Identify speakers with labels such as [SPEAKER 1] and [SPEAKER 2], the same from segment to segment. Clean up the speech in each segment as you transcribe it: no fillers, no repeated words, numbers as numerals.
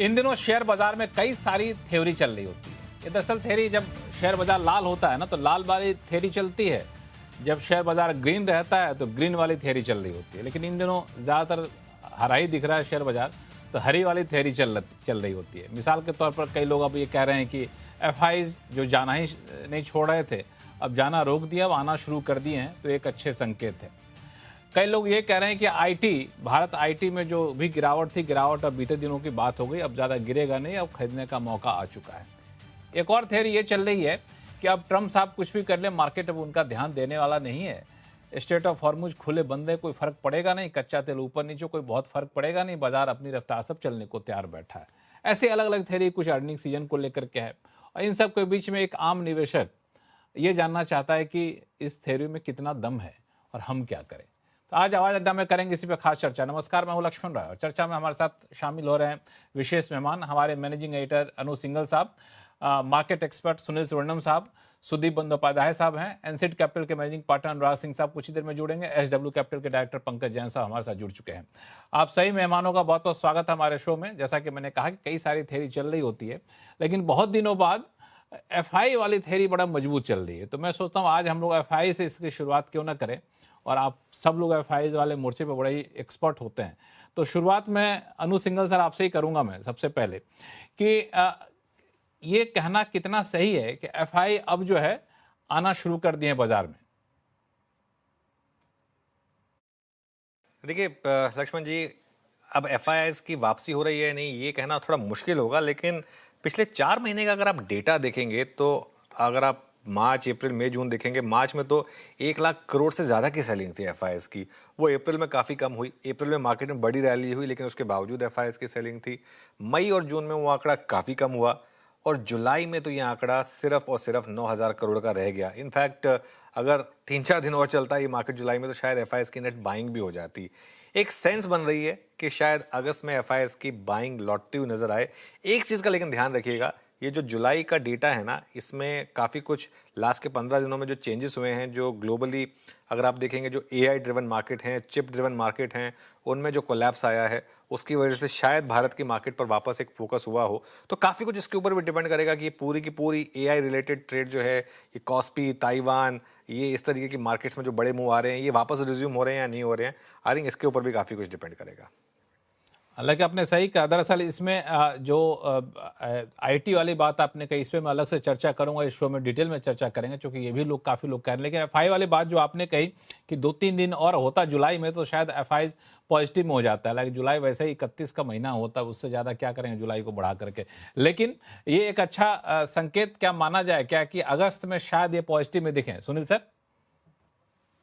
[SPEAKER 1] इन दिनों शेयर बाजार में कई सारी थ्योरी चल रही होती है। ये दरअसल थ्योरी, जब शेयर बाजार लाल होता है ना तो लाल वाली थ्योरी चलती है, जब शेयर बाजार ग्रीन रहता है तो ग्रीन वाली थ्योरी चल रही होती है। लेकिन इन दिनों ज़्यादातर हरा ही दिख रहा है शेयर बाजार, तो हरी वाली थ्योरी चल रही होती है। मिसाल के तौर पर कई लोग अब ये कह रहे हैं कि एफआईज जो जाना ही नहीं छोड़ रहे थे, अब जाना रोक दिया, अब आना शुरू कर दिए हैं, तो एक अच्छे संकेत है। कई लोग ये कह रहे हैं कि भारत आईटी में जो भी गिरावट थी, गिरावट अब बीते दिनों की बात हो गई, अब ज़्यादा गिरेगा नहीं, अब खरीदने का मौका आ चुका है। एक और थ्योरी ये चल रही है कि अब ट्रम्प साहब कुछ भी कर ले, मार्केट अब उनका ध्यान देने वाला नहीं है। स्टेट ऑफ हॉर्मुज खुले बंद रहे, कोई फर्क पड़ेगा नहीं, कच्चा तेल ऊपर नीचे कोई बहुत फर्क पड़ेगा नहीं, बाजार अपनी रफ्तार सब चलने को तैयार बैठा है। ऐसे अलग अलग थ्योरी कुछ अर्निंग सीजन को लेकर के है, और इन सब के बीच में एक आम निवेशक ये जानना चाहता है कि इस थ्योरी में कितना दम है और हम क्या करें। तो आज आवाज अड्डा में करेंगे इसी पर खास चर्चा। नमस्कार, मैं हूं लक्ष्मण राय और चर्चा में हमारे साथ शामिल हो रहे हैं विशेष मेहमान, हमारे मैनेजिंग एडिटर अनु सिंघल साहब, मार्केट एक्सपर्ट सुनील सुवर्णम साहब, सुदीप बंदोपाध्याय साहब हैं, एनसीड कैपिटल के मैनेजिंग पार्टनर अनुराग सिंह साहब कुछ ही देर में जुड़ेंगे, एसडब्ल्यू कैपिटल के डायरेक्टर पंकज जैन साहब हमारे साथ जुड़ चुके हैं। आप सही मेहमानों का बहुत बहुत स्वागत है हमारे शो में। जैसा कि मैंने कहा कि कई सारी थ्योरी चल रही होती है, लेकिन बहुत दिनों बाद एफआई वाली थ्योरी बड़ा मजबूत चल रही है। तो मैं सोचता हूँ आज हम लोग एफआई से इसकी शुरुआत क्यों ना करें, और आप सब लोग एफआई वाले मोर्चे पे बड़े ही एक्सपर्ट होते हैं। तो शुरुआत में अनु सिंघल सर आपसे ही करूंगा मैं सबसे पहले कि ये कहना कितना सही है कि एफआई अब जो है आना शुरू कर दिए हैं बाजार में।
[SPEAKER 2] देखिए लक्ष्मण जी, अब एफआईआईज की वापसी हो रही है नहीं ये कहना थोड़ा मुश्किल होगा, लेकिन पिछले 4 महीने का अगर आप डेटा देखेंगे तो अगर आप मार्च अप्रैल मई जून देखेंगे, मार्च में तो 1 लाख करोड़ से ज़्यादा की सेलिंग थी एफआईआईज की। वो अप्रैल में काफ़ी कम हुई, अप्रैल में मार्केट में बड़ी रैली हुई लेकिन उसके बावजूद एफआईआईज की सेलिंग थी। मई और जून में वो आंकड़ा काफ़ी कम हुआ और जुलाई में तो ये आंकड़ा सिर्फ और सिर्फ 9,000 करोड़ का रह गया। इनफैक्ट अगर 3-4 दिन और चलता है ये मार्केट जुलाई में तो शायद एफआईआईज की नेट बाइंग भी हो जाती। एक सेंस बन रही है कि शायद अगस्त में एफआईआईज की बाइंग लौटती हुई नजर आए। एक चीज का लेकिन ध्यान रखिएगा, ये जो जुलाई का डेटा है ना, इसमें काफ़ी कुछ लास्ट के 15 दिनों में जो चेंजेस हुए हैं, जो ग्लोबली अगर आप देखेंगे जो एआई ड्रिवन मार्केट हैं, चिप ड्रिवन मार्केट हैं, उनमें जो कोलैप्स आया है उसकी वजह से शायद भारत की मार्केट पर वापस एक फोकस हुआ हो। तो काफ़ी कुछ इसके ऊपर भी डिपेंड करेगा कि ये पूरी की पूरी एआई रिलेटेड ट्रेड जो है, ये कॉस्पी, ताइवान, ये इस तरीके की मार्केट्स में जो बड़े मूव आ रहे हैं, ये वापस रिज्यूम हो रहे हैं या नहीं हो रहे हैं। आई थिंक इसके ऊपर भी काफ़ी कुछ डिपेंड करेगा।
[SPEAKER 1] हालांकि आपने सही कहा, दरअसल इसमें जो आईटी वाली बात आपने कही, इस पर मैं अलग से चर्चा करूंगा, इस शो में डिटेल में चर्चा करेंगे, क्योंकि ये भी लोग काफ़ी लोग कह रहे हैं। लेकिन एफआई वाली बात जो आपने कही कि 2-3 दिन और होता जुलाई में तो शायद एफआई पॉजिटिव में हो जाता है। लेकिन जुलाई वैसे ही 31 का महीना होता है, उससे ज़्यादा क्या करेंगे जुलाई को बढ़ा करके। लेकिन ये एक अच्छा संकेत क्या माना जाए क्या कि अगस्त में शायद ये पॉजिटिव में दिखें, सुनील सर?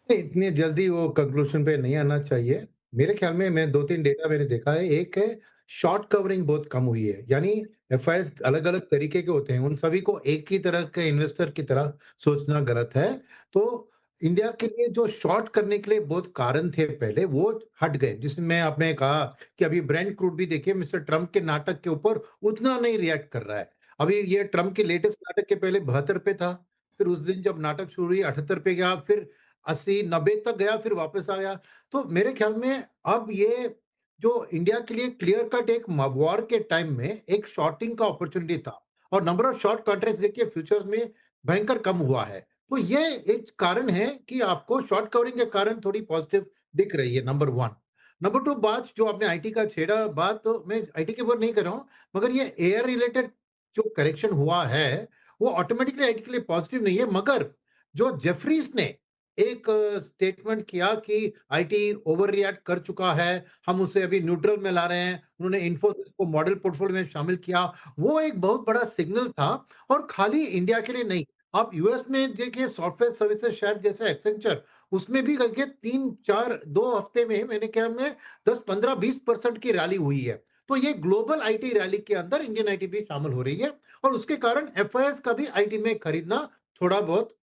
[SPEAKER 3] इतनी जल्दी वो कंक्लूजन पे नहीं आना चाहिए। मेरे ख्याल में मैं 2-3 डेटा मैंने देखा है। एक है शॉर्ट कवरिंग बहुत कम हुई है। यानी एफआईआईज़ अलग-अलग तरीके के होते हैं। उन सभी को एक ही तरह के इन्वेस्टर की तरह सोचना गलत है। तो इंडिया के लिए जो शॉर्ट करने के लिए बहुत कारण थे पहले, वो हट गए। जिसमें आपने कहा कि अभी ब्रेंट क्रूड भी देखिए मिस्टर ट्रम्प के नाटक के ऊपर उतना नहीं रिएक्ट कर रहा है। अभी ये ट्रम्प के लेटेस्ट नाटक के पहले 72 पे था। फिर उस दिन जब नाटक शुरू हुई 78 पे गया, फिर 80-90 तक गया, फिर वापस आ गया। तो मेरे ख्याल में अब ये जो इंडिया के लिए क्लियर कट एक वॉर के टाइम में एक शॉर्टिंग का अपॉर्चुनिटी था और नंबर ऑफ शॉर्ट कॉन्ट्रैक्ट्स देखिए फ्यूचर्स में भयंकर कम हुआ है। तो ये एक कारण है कि आपको शॉर्ट कवरिंग के कारण थोड़ी पॉजिटिव दिख रही है, नंबर 1। नंबर 2 बात जो आपने आईटी का छेड़ा बात, तो मैं आईटी के ऊपर नहीं कर रहा हूँ, मगर ये एआई रिलेटेड जो करेक्शन हुआ है, वो ऑटोमैटिकली आईटी के लिए पॉजिटिव नहीं है। मगर जो जेफरीज़ ने एक स्टेटमेंट किया कि आईटी ओवर रिएक्ट कर चुका है, हम उसे अभी न्यूट्रल में ला रहे हैं। उन्होंने इन्फोसिस को मॉडल पोर्टफोलियो में शामिल किया। वो एक बहुत बड़ा सिग्नल था और खाली इंडिया के लिए नहीं। आप यूएस में देखिए सॉफ्टवेयर सर्विसेज शेयर जैसे एक्सेंचर, उसमें भी देखिए 3-4 2 हफ्ते में मेरे ख्याल में 10, 15, 20% की रैली हुई है। तो ये ग्लोबल आईटी रैली के अंदर इंडियन आईटी भी शामिल हो रही है और उसके कारण एफआईआईज़ का भी आईटी में खरीदना थोड़ा बहुत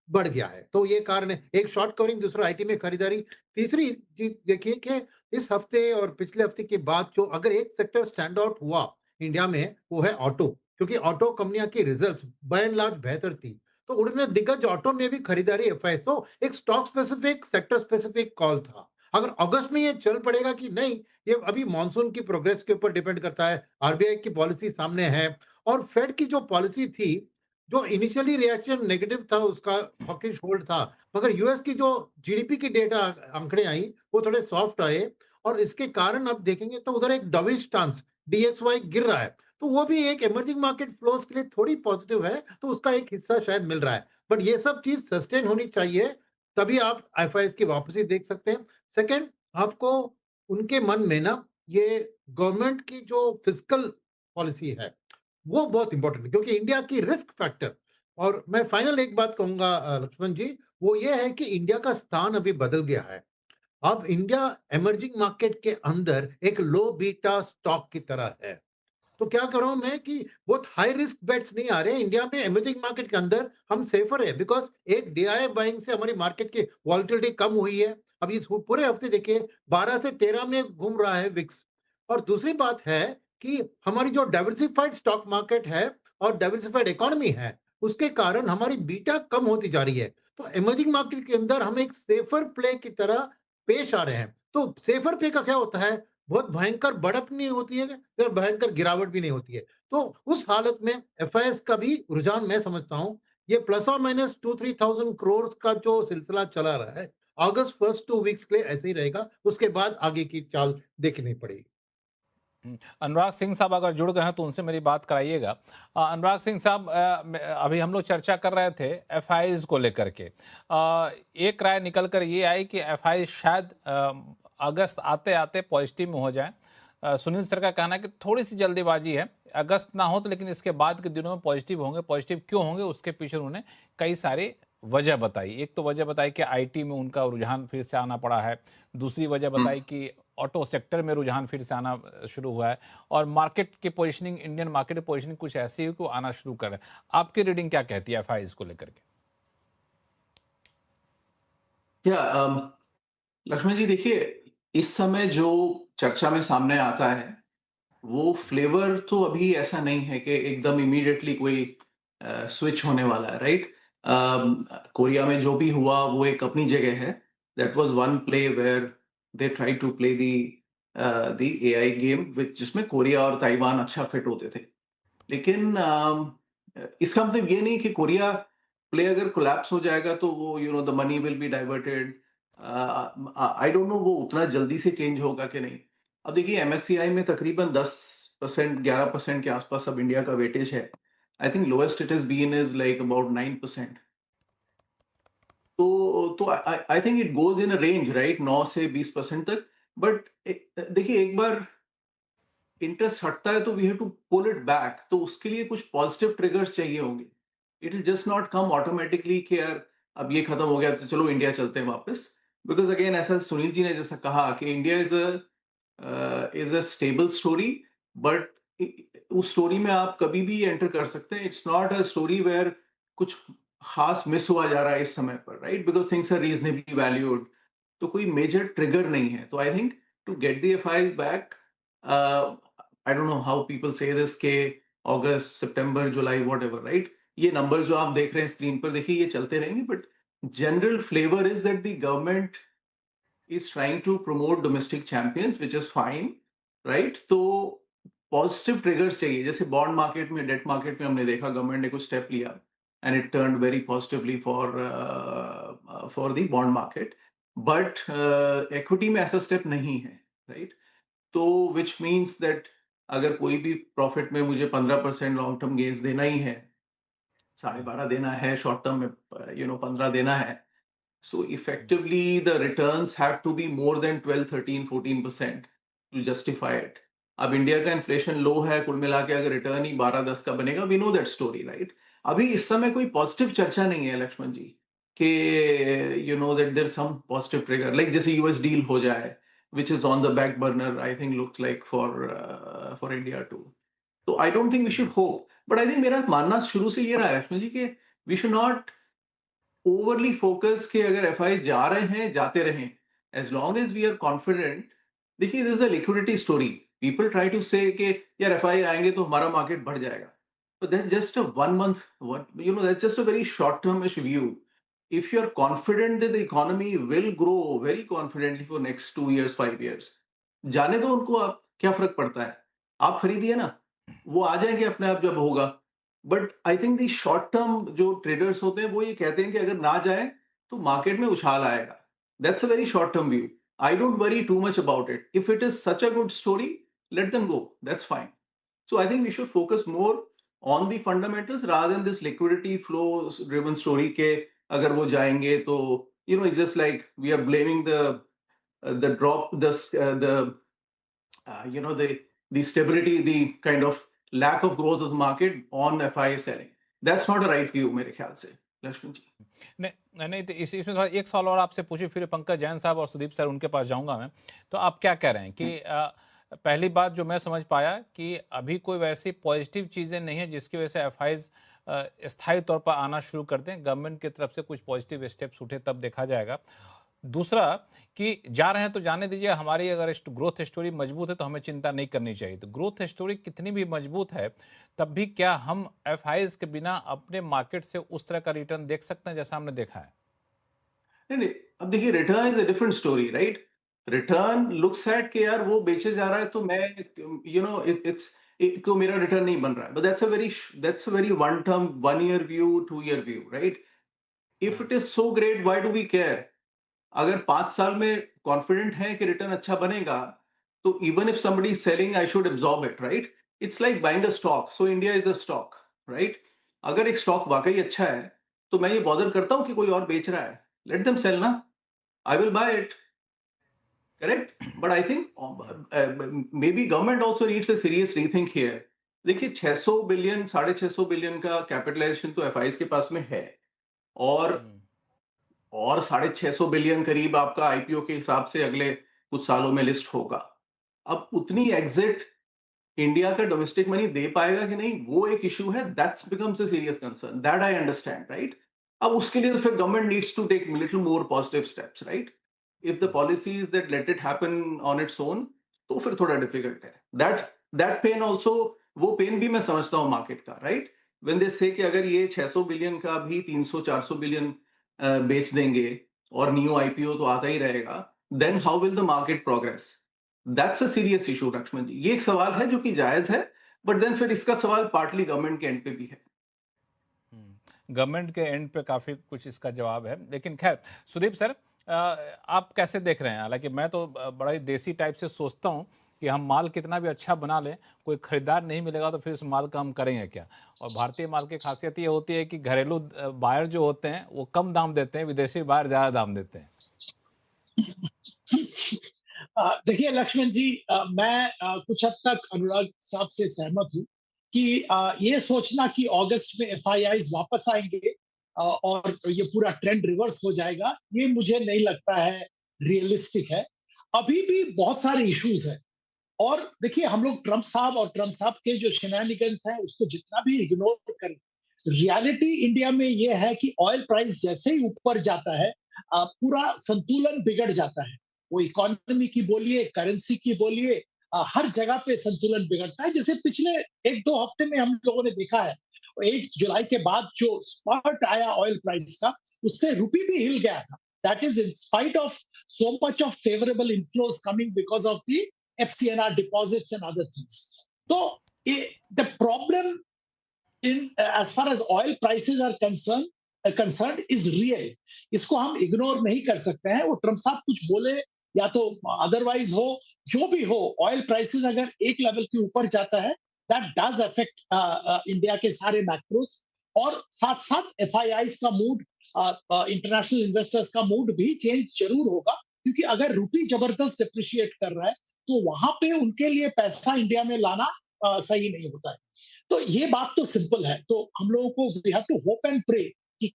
[SPEAKER 3] बढ़ गया है। तो ये कारण है, एक शॉर्ट कवरिंग, दूसरा आईटी में खरीदारी। तीसरी चीज़ देखिए कि इस हफ्ते और पिछले हफ्ते के बाद जो अगर एक सेक्टर स्टैंड आउट हुआ इंडिया में, वो है ऑटो। क्योंकि ऑटो कंपनियाँ की रिजल्ट्स बाय एंड लार्ज बेहतर थी। तो उनमें दिग्गज ऑटो में भी खरीदारी एफआईआई, तो एक stock specific, sector specific call था। अगर अगस्त में ये चल पड़ेगा कि नहीं, ये अभी मॉनसून की प्रोग्रेस के ऊपर डिपेंड करता है, आरबीआई की पॉलिसी सामने है और फेड की जो पॉलिसी थी, जो इनिशियली रिएक्शन नेगेटिव था उसका हॉकिश होल्ड था, मगर यूएस की जो जीडीपी की डेटा आंकड़े आई, वो थोड़े सॉफ्ट आए और इसके कारण अब देखेंगे तो उधर एक डविश स्टांस, डीएक्सवाई गिर रहा है। तो वो भी एक इमर्जिंग मार्केट फ्लोज के लिए थोड़ी पॉजिटिव है, तो उसका एक हिस्सा शायद मिल रहा है। बट ये सब चीज़ सस्टेन होनी चाहिए, तभी आप एफआईएस की वापसी देख सकते हैं। सेकंड, आपको उनके मन में ना ये गवर्नमेंट की जो फिस्कल पॉलिसी है, वो बहुत इंपॉर्टेंट है क्योंकि इंडिया की रिस्क फैक्टर और मैं फाइनल एक बात कहूँगा लक्ष्मण जी, वो ये है कि इंडिया का स्थान अभी बदल गया है। अब इंडिया इमर्जिंग मार्केट के अंदर एक लो बीटा स्टॉक की तरह है। तो क्या कर रहा हूँ मैं कि बहुत हाई रिस्क बेट्स नहीं आ रहे हैं इंडिया में इमर्जिंग मार्केट के अंदर हम सेफर है बिकॉज़ एक डीआई बाइंग से हमारी मार्केट की वॉलेटिलिटी कम हुई है। अब इस पूरे हफ्ते देखिए 12 से 13 में घूम रहा है विक्स। और दूसरी बात है कि हमारी जो डाइवर्सिफाइड स्टॉक मार्केट है और डाइवर्सिफाइड इकोनॉमी है, उसके कारण हमारी बीटा कम होती जा रही है। तो इमर्जिंग मार्केट के अंदर हम एक सेफर प्ले की तरह पेश आ रहे हैं। तो सेफर प्ले का क्या होता है? बहुत भयंकर बढ़त नहीं होती है और भयंकर गिरावट भी नहीं होती है। तो उस हालत में एफआईएस का भी रुझान मैं समझता हूँ, ये प्लस और माइनस 2-3,000 करोड़ का जो सिलसिला चला रहा है, अगस्त फर्स्ट 2 वीक्स के लिए ऐसे ही रहेगा, उसके बाद आगे की चाल देखनी पड़ेगी।
[SPEAKER 1] अनुराग सिंह साहब अगर जुड़ गए हैं तो उनसे मेरी बात कराइएगा। अनुराग सिंह साहब, अभी हम लोग चर्चा कर रहे थे एफआईज को लेकर के। एक राय निकल कर ये आई कि एफआई शायद अगस्त आते आते पॉजिटिव में हो जाए। सुनील सर का कहना है कि थोड़ी सी जल्दीबाजी है, अगस्त ना हो तो लेकिन इसके बाद के दिनों में पॉजिटिव होंगे। पॉजिटिव क्यों होंगे उसके पीछे उन्होंने कई सारी वजह बताई। एक तो वजह बताई कि आईटी में उनका रुझान फिर से आना पड़ा है। दूसरी वजह बताई कि ऑटो सेक्टर में रुझान फिर से आना शुरू हुआ है। और मार्केट की पोजीशनिंग, इंडियन मार्केट की पोजीशनिंग कुछ ऐसी है कि वो आना शुरू कर रहे हैं। आपकी रीडिंग क्या कहती है एफआईज को लेकर के?
[SPEAKER 4] क्या लक्ष्मण जी देखिए, इस समय जो चर्चा में सामने आता है वो फ्लेवर तो अभी ऐसा नहीं है कि एकदम इमीडिएटली कोई स्विच होने वाला है, राइट? कोरिया में जो भी हुआ वो एक अपनी जगह है। That was one play where they try to play the AI game which जिसमें कोरिया और ताइवान अच्छा फिट होते थे। लेकिन इसका मतलब ये नहीं कि कोरिया प्ले अगर कोलैप्स हो जाएगा तो वो the money will be diverted. I don't no वो उतना जल्दी से चेंज होगा कि नहीं। अब देखिए एमएससीआई में तकरीबन 10% 11% के आसपास अब इंडिया का वेटेज है। I think lowest it is been is like about 9%। तो I think it goes in a range, right? 9 से 20% तक। बट देखिए एक बार इंटरेस्ट हटता है तो we have to pull it back, तो उसके लिए कुछ पॉजिटिव ट्रिगर्स चाहिए होंगे। It will just not come automatically कि यार अब ये खत्म हो गया तो चलो इंडिया चलते हैं वापस। बिकॉज अगेन ऐसा सुनील जी ने जैसा कहा कि India is a stable story. But उस स्टोरी में आप कभी भी एंटर कर सकते हैं। It's not a story where कुछ खास मिस हुआ जा रहा है इस समय पर, right? Because things are reasonably valued. तो कोई मेजर ट्रिगर नहीं है। तो I think to get the FIIs back, I don't know how people say this के August September July whatever, right? ये नंबर्स जो आप देख रहे हैं स्क्रीन पर, देखिए ये चलते रहेंगे। But general flavour is that the government is trying to promote domestic champions, which is fine, right? तो पॉजिटिव ट्रिगर्स चाहिए। जैसे बॉन्ड मार्केट में, डेट मार्केट में हमने देखा गवर्नमेंट ने कुछ स्टेप लिया and it turned very positively for the bond market. But equity में ऐसा स्टेप नहीं है, राइट? तो विच मीन्स दैट अगर कोई भी प्रॉफिट में मुझे 15% लॉन्ग टर्म गेन्स देना ही है, 12.5 देना है, शॉर्ट टर्म में 15 देना है, so effectively the returns have to be more than 12, 13, 14% to justify it. अब इंडिया का इन्फ्लेशन लो है, कुल मिला के अगर रिटर्न ही 12-10 का बनेगा, we know that story, right? अभी इस समय कोई पॉजिटिव चर्चा नहीं है लक्ष्मण जी कि that there some positive trigger like जैसे यूएस डील हो जाए, which is on the back burner, I think looks like for India too. तो I don't think we should hope, but I think मेरा मानना शुरू से ये रहा है लक्ष्मण जी कि we should not overly focus कि अगर एफआई जा रहे हैं जाते रहें, as long as we are confident. देखिए this is the liquidity story. People try to say कि यार एफआई आएंगे तो हमारा मार्केट बढ़ जाएगा, but that's just a 1 month, that's just a very short termish view. if you're confident that the economy will grow very confidently for next 2 years 5 years, जाने दो उनको, आप क्या फर्क पड़ता है, आप खरीदिए ना, वो आ जाएंगे अपने आप जब होगा। But I think the short term जो ट्रेडर्स होते हैं वो ये कहते हैं कि अगर ना जाए तो मार्केट में उछाल आएगा। That's a very short term view. I don't worry too much about it. If it is such a good story, let them go, that's fine. So I think we should focus more on the fundamentals rather than this liquidity flow driven story के अगर वो जाएंगे तो it's just like we are blaming the drop the stability, the kind of lack of growth of the market on FIA selling. That's not a right view मेरे ख्याल से, लक्ष्मण जी।
[SPEAKER 1] नहीं नहीं, तो इसमें थोड़ा एक सवाल और आपसे पूछे, फिर पंकज जैन साहब और सुदीप सर उनके पास जाऊंगा मैं। तो आप क्या कह रहे हैं कि पहली बात जो मैं समझ पाया कि अभी कोई वैसी पॉजिटिव चीज़ें नहीं है जिसकी वजह से एफआईज स्थायी तौर पर आना शुरू कर दें। गवर्नमेंट की तरफ से कुछ पॉजिटिव स्टेप्स उठे तब देखा जाएगा। दूसरा कि जा रहे हैं तो जाने दीजिए, हमारी अगर ग्रोथ स्टोरी मजबूत है तो हमें चिंता नहीं करनी चाहिए। तो ग्रोथ स्टोरी कितनी भी मजबूत है तब भी क्या हम एफआईज के बिना अपने मार्केट से उस तरह का रिटर्न देख सकते हैं जैसा हमने देखा है?
[SPEAKER 4] नहीं नहीं, अब देखिए return is a different story, right? Return looks at के यार वो बेचे जा रहा है तो मैं इट्स तो मेरा रिटर्न नहीं बन रहा है, but that's a very one term, 1 year view, 2 year view, right? If it is so great, why do we care? अगर 5 साल में कॉन्फिडेंट है कि रिटर्न अच्छा बनेगा तो even if somebody selling I should absorb it, right? It's like buying a stock, so India is a stock, right? अगर एक स्टॉक वाकई अच्छा है तो मैं ये बॉदर करता हूं कि कोई और बेच रहा है, लेट देम सेल ना, I will buy it, correct? But I think may be government also needs a serious rethink here. देखिए 600 बिलियन, 650 बिलियन का कैपिटलाइजेशन तो एफआईज के पास में है, और 650 बिलियन करीब आपका आईपीओ के हिसाब से अगले कुछ सालों में लिस्ट होगा। अब उतनी एग्जिट इंडिया का डोमेस्टिक मनी दे पाएगा कि नहीं, वो एक इशू है, that's becomes a serious concern, that I understand, right? अब उसके लिए तो फिर government needs to take little more positive steps, right? If the policies that let it happen on its own, तो फिर थोड़ा डिफिकल्ट है। दैट पेन ऑल्सो, वो पेन भी मैं समझता हूँ मार्केट का, राइट? व्हेन दे से कि अगर ये 600 बिलियन का भी 300-400 बिलियन बेच देंगे और न्यू आईपीओ तो आता ही रहेगा, then how will the market progress? That's a serious issue, Lakshman ji. ये एक सवाल है जो कि जायज है, बट देन फिर इसका सवाल पार्टली गवर्नमेंट के एंड पे भी है।
[SPEAKER 1] गवर्नमेंट के एंड पे काफ़ी कुछ इसका जवाब है, लेकिन खैर सुदीप सर, आप कैसे देख रहे हैं? हालांकि मैं तो बड़ा ही देसी टाइप से सोचता हूँ कि हम माल कितना भी अच्छा बना लें, कोई खरीदार नहीं मिलेगा तो फिर उस माल का हम करेंगे क्या? और भारतीय माल की खासियत ये होती है कि घरेलू बायर जो होते हैं वो कम दाम देते हैं, विदेशी बायर ज़्यादा दाम देते हैं।
[SPEAKER 5] देखिए लक्ष्मण जी, मैं कुछ हद तक अनुराग साहब से सहमत हूँ कि ये सोचना कि अगस्त में एफआईआईज वापस आएंगे और ये पूरा ट्रेंड रिवर्स हो जाएगा, ये मुझे नहीं लगता है रियलिस्टिक है। अभी भी बहुत सारे इश्यूज हैं, और देखिए हम लोग ट्रम्प साहब के जो शेनानिगन्स हैं उसको जितना भी इग्नोर करें, रियलिटी इंडिया में ये है कि ऑयल प्राइस जैसे ही ऊपर जाता है पूरा संतुलन बिगड़ जाता है। वो इकोनॉमी की बोलिए, करेंसी की बोलिए, हर जगह पे संतुलन बिगड़ता है। जैसे पिछले 1-2 हफ्ते में हम लोगों ने देखा है, 8 जुलाई के बाद जो स्पर्ट आया ऑयल प्राइस का, उससे रुपी भी हिल गया था। That is in spite of so much of favorable inflows coming because of the FCNR deposits and other things. So the problem in as far as oil prices are concerned is real. इसको हम ignore नहीं कर सकते हैं। वो Trump साहब कुछ बोले या तो अदरवाइज हो, जो भी हो, ऑयल प्राइसेस अगर एक लेवल के ऊपर जाता है, दैट डज अफेक्ट इंडिया के सारे मैक्रोस, और साथ साथ एफआईआईज का मूड, इंटरनेशनल इन्वेस्टर्स का मूड भी चेंज जरूर होगा, क्योंकि अगर रुपी जबरदस्त डिप्रिशिएट कर रहा है तो वहां पे उनके लिए पैसा इंडिया में लाना सही नहीं होता है। तो ये बात तो सिंपल है। तो हम लोगों को we have to hope and pray कि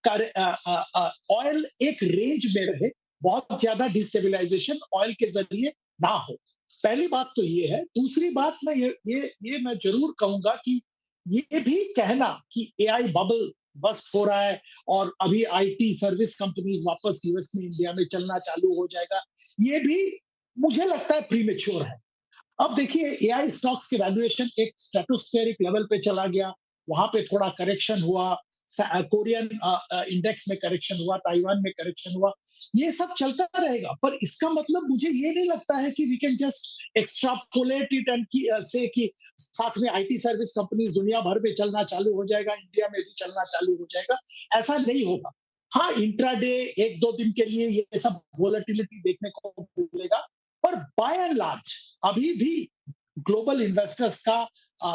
[SPEAKER 5] ऑयल एक रेंज में रहे, बहुत ज्यादा डिस्टेबलाइजेशन ऑयल के जरिए ना हो। पहली बात तो ये है। दूसरी बात मैं ये मैं जरूर कहूंगा कि ये भी कहना कि एआई बबल बस्ट हो रहा है और अभी आईटी सर्विस कंपनीज वापस यूएस में, इंडिया में चलना चालू हो जाएगा, ये भी मुझे लगता है प्रीमेच्योर है। अब देखिए एआई स्टॉक्स के वैल्यूएशन एक स्ट्रेटोस्फेरिक लेवल पे चला गया, वहां पे थोड़ा करेक्शन हुआ, कोरियन इंडेक्स में करेक्शन हुआ, ताइवान में करेक्शन हुआ, ये सब चलता रहेगा। पर इसका मतलब मुझे ये नहीं लगता है कि we can just extrapolate it and say कि साथ में आईटी सर्विस कंपनीज दुनिया भर में चलना चालू हो जाएगा, इंडिया में भी चलना चालू हो जाएगा। ऐसा नहीं होगा। हाँ, इंट्राडे 1-2 दिन के लिए ये सब वोलेटिलिटी देखने को मिलेगा, पर बाय एंड लार्ज अभी भी ग्लोबल इन्वेस्टर्स का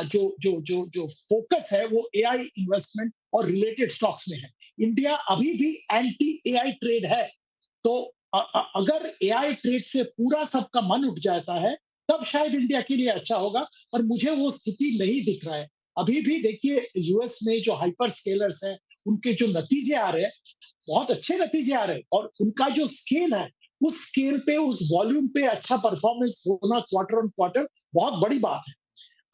[SPEAKER 5] जो जो जो जो फोकस है वो एआई इन्वेस्टमेंट और रिलेटेड स्टॉक्स में है। इंडिया अभी भी एंटी एआई ट्रेड है। तो अगर एआई ट्रेड से पूरा सबका मन उठ जाता है, तब शायद इंडिया के लिए अच्छा होगा, पर मुझे वो स्थिति नहीं दिख रहा है। अभी भी देखिए यूएस में जो हाइपर स्केलर्स हैं, उनके जो नतीजे आ रहे हैं, बहुत अच्छे नतीजे आ रहे हैं, और उनका जो स्केल है, उस स्केल पे, उस वॉल्यूम पे अच्छा परफॉर्मेंस होना क्वार्टर ऑन क्वार्टर बहुत बड़ी बात है।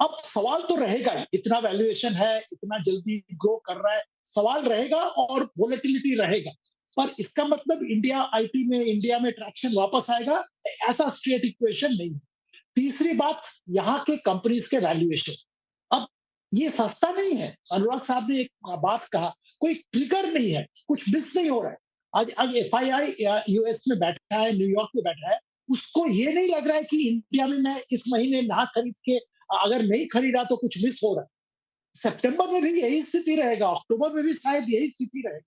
[SPEAKER 5] अब सवाल तो रहेगा ही, इतना वैल्यूएशन है, इतना जल्दी ग्रो कर रहा है, सवाल रहेगा और वोलेटिलिटी रहेगा। पर इसका मतलब इंडिया आईटी में, इंडिया में ट्रैक्शन वापस आएगा, ऐसा स्ट्रेट इक्वेशन नहीं है। तीसरी बात, यहाँ के कंपनीज के वैल्यूएशन। अब ये सस्ता नहीं है। अनुराग साहब ने एक बात कहा, कोई ट्रिगर नहीं है, कुछ मिस नहीं हो रहा है। आज एफआईआई यूएस में बैठा है, न्यूयॉर्क में बैठा है, उसको ये नहीं लग रहा है कि इंडिया में मैं इस महीने ना खरीद के, अगर नहीं खरीदा तो कुछ मिस हो रहा है। सितंबर में भी यही स्थिति रहेगा, अक्टूबर में भी शायद यही स्थिति रहेगी।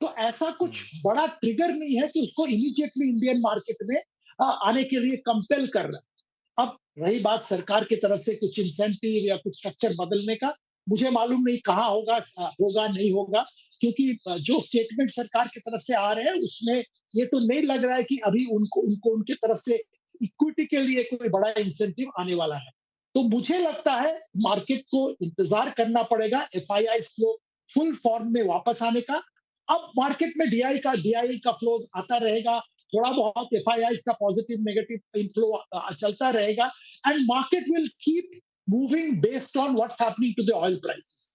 [SPEAKER 5] तो ऐसा कुछ बड़ा ट्रिगर नहीं है कि उसको इमीडिएटली इंडियन मार्केट में आने के लिए कंपेल कर रहा है। अब रही बात सरकार की तरफ से कुछ इंसेंटिव या कुछ स्ट्रक्चर बदलने का, मुझे मालूम नहीं कहाँ होगा, होगा नहीं होगा, क्योंकि जो स्टेटमेंट सरकार की तरफ से आ रहे हैं उसमें ये तो नहीं लग रहा है कि अभी उनको उनको उनकी तरफ से इक्विटी के लिए कोई बड़ा इंसेंटिव आने वाला है। तो मुझे लगता है मार्केट को इंतजार करना पड़ेगा एफआईआई को फुल फॉर्म में वापस आने का। अब मार्केट में डीआई का फ्लोज आता रहेगा, थोड़ा बहुत एफआईआई का पॉजिटिव नेगेटिव इनफ्लो चलता रहेगा, and market will keep moving based on what's happening to the oil prices.